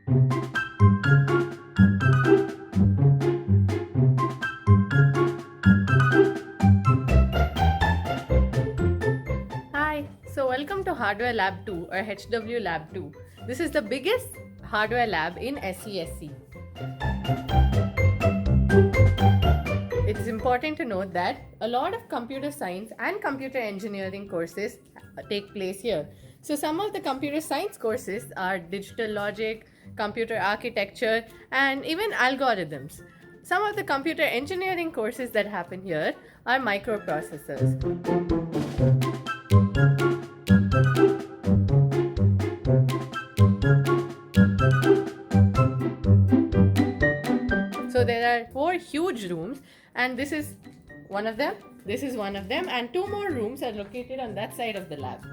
Hi, so welcome to Hardware Lab 2 or HW Lab 2. This is the biggest hardware lab in SESC. It's important to note that a lot of computer science and computer engineering courses take place here. So some of the computer science courses are digital logic, computer architecture, and even algorithms. Some of the computer engineering courses that happen here are microprocessors. So there are 4 huge rooms, and this is one of them, this is one of them, and 2 more rooms are located on that side of the lab.